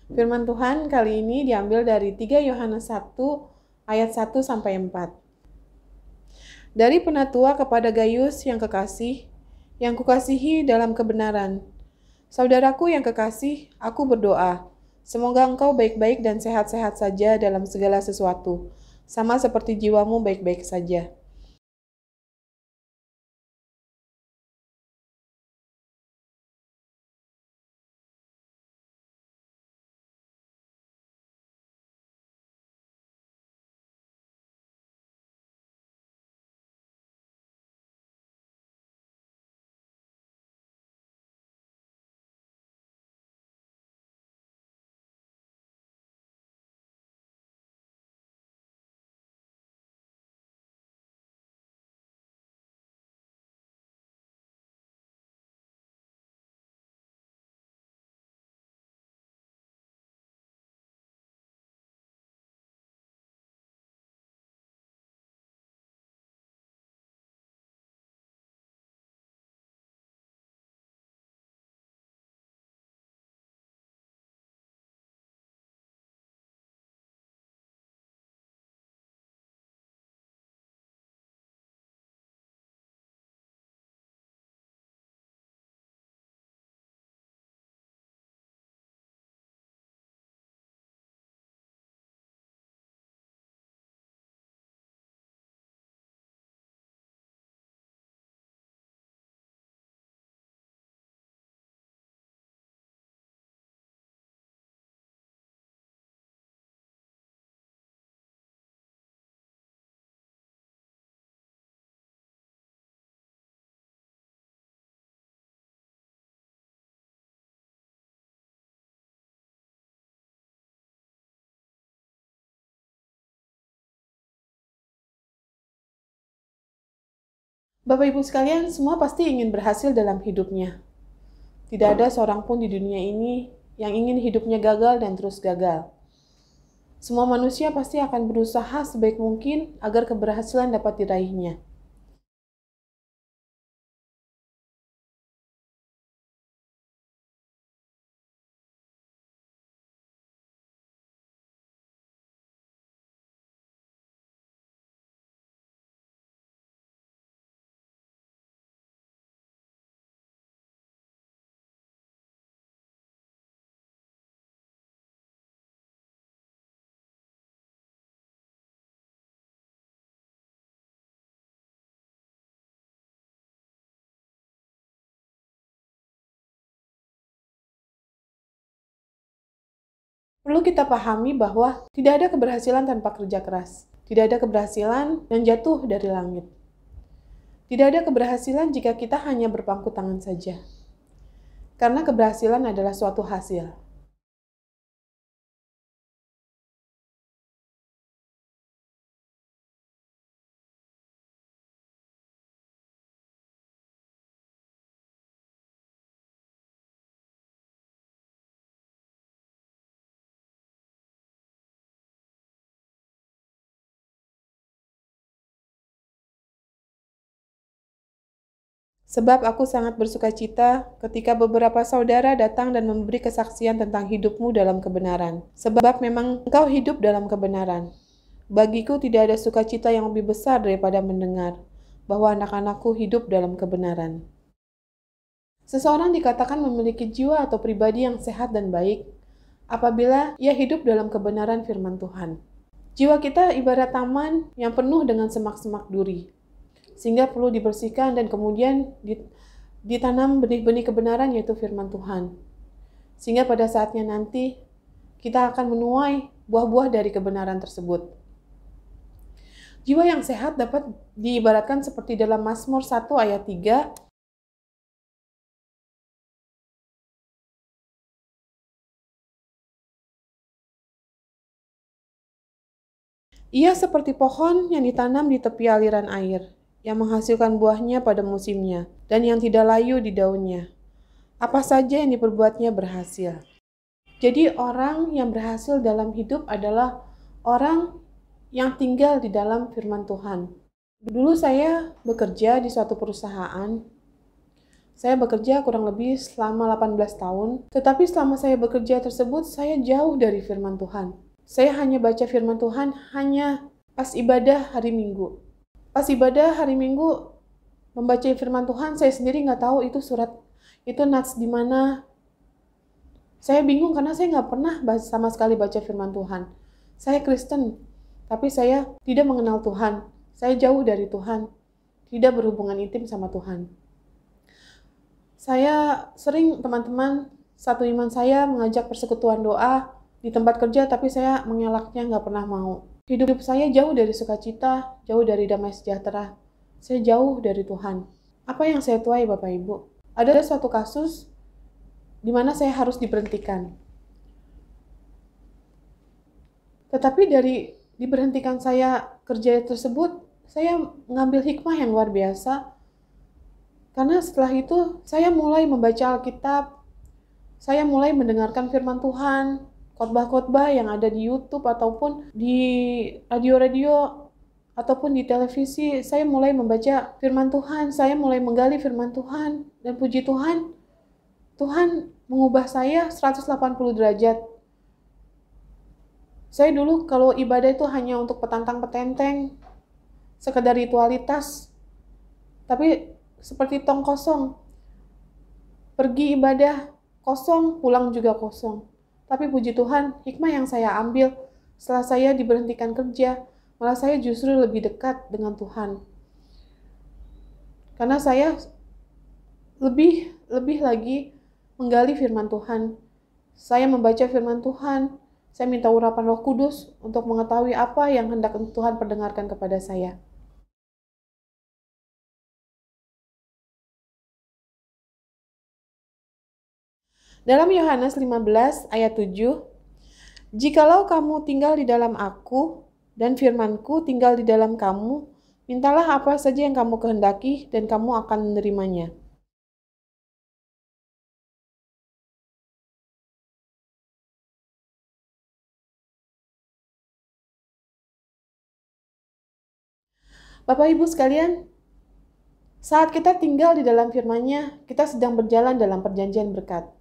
Firman Tuhan kali ini diambil dari 3 Yohanes 1 ayat 1 sampai 4. Dari penatua kepada Gaius yang kekasih, yang kukasihi dalam kebenaran. Saudaraku yang kekasih, aku berdoa, semoga engkau baik-baik dan sehat-sehat saja dalam segala sesuatu, sama seperti jiwamu baik-baik saja. Bapak Ibu sekalian, semua pasti ingin berhasil dalam hidupnya. Tidak ada seorang pun di dunia ini yang ingin hidupnya gagal dan terus gagal. Semua manusia pasti akan berusaha sebaik mungkin agar keberhasilan dapat diraihnya. Perlu kita pahami bahwa tidak ada keberhasilan tanpa kerja keras. Tidak ada keberhasilan yang jatuh dari langit. Tidak ada keberhasilan jika kita hanya berpangku tangan saja. Karena keberhasilan adalah suatu hasil. Sebab aku sangat bersuka cita ketika beberapa saudara datang dan memberi kesaksian tentang hidupmu dalam kebenaran. Sebab memang engkau hidup dalam kebenaran. Bagiku tidak ada sukacita yang lebih besar daripada mendengar bahwa anak-anakku hidup dalam kebenaran. Seseorang dikatakan memiliki jiwa atau pribadi yang sehat dan baik apabila ia hidup dalam kebenaran firman Tuhan. Jiwa kita ibarat taman yang penuh dengan semak-semak duri, sehingga perlu dibersihkan dan kemudian ditanam benih-benih kebenaran yaitu firman Tuhan. Sehingga pada saatnya nanti kita akan menuai buah-buah dari kebenaran tersebut. Jiwa yang sehat dapat diibaratkan seperti dalam Mazmur 1 ayat 3. Ia seperti pohon yang ditanam di tepi aliran air, yang menghasilkan buahnya pada musimnya, dan yang tidak layu di daunnya. Apa saja yang diperbuatnya berhasil. Jadi orang yang berhasil dalam hidup adalah orang yang tinggal di dalam firman Tuhan. Dulu saya bekerja di suatu perusahaan. Saya bekerja kurang lebih selama 18 tahun, tetapi selama saya bekerja tersebut, saya jauh dari firman Tuhan. Saya hanya baca firman Tuhan hanya pas ibadah hari Minggu. Pas ibadah hari Minggu, membaca firman Tuhan, saya sendiri nggak tahu itu surat, itu nats di mana. Saya bingung karena saya nggak pernah sama sekali baca firman Tuhan. Saya Kristen, tapi saya tidak mengenal Tuhan. Saya jauh dari Tuhan, tidak berhubungan intim sama Tuhan. Saya sering teman-teman satu iman saya mengajak persekutuan doa di tempat kerja, tapi saya mengelaknya, nggak pernah mau. Hidup saya jauh dari sukacita, jauh dari damai sejahtera. Saya jauh dari Tuhan. Apa yang saya tuai Bapak Ibu? Ada suatu kasus di mana saya harus diberhentikan. Tetapi dari diberhentikan saya kerja tersebut, saya mengambil hikmah yang luar biasa. Karena setelah itu, saya mulai membaca Alkitab, saya mulai mendengarkan firman Tuhan, khotbah-khotbah yang ada di YouTube ataupun di radio-radio ataupun di televisi. Saya mulai membaca firman Tuhan, saya mulai menggali firman Tuhan, dan puji Tuhan, Tuhan mengubah saya 180 derajat. Saya dulu kalau ibadah itu hanya untuk petantang-petenteng, sekedar ritualitas, tapi seperti tong kosong. Pergi ibadah kosong, pulang juga kosong. Tapi puji Tuhan, hikmah yang saya ambil setelah saya diberhentikan kerja, malah saya justru lebih dekat dengan Tuhan. Karena saya lebih lagi menggali firman Tuhan. Saya membaca firman Tuhan, saya minta urapan Roh Kudus untuk mengetahui apa yang hendak Tuhan perdengarkan kepada saya. Dalam Yohanes 15 ayat 7, "Jikalau kamu tinggal di dalam aku, dan firman-Ku tinggal di dalam kamu, mintalah apa saja yang kamu kehendaki, dan kamu akan menerimanya." Bapak Ibu sekalian, saat kita tinggal di dalam firman-Nya, kita sedang berjalan dalam perjanjian berkat.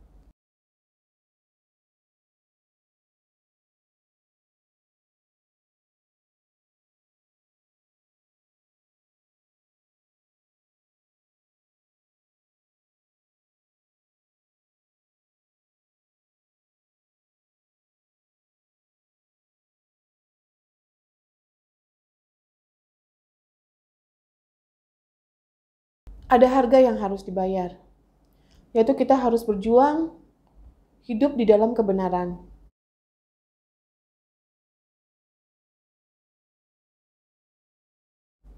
Ada harga yang harus dibayar, yaitu kita harus berjuang hidup di dalam kebenaran.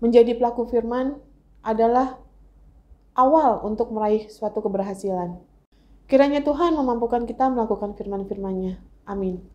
Menjadi pelaku firman adalah awal untuk meraih suatu keberhasilan. Kiranya Tuhan memampukan kita melakukan firman-firman-Nya. Amin.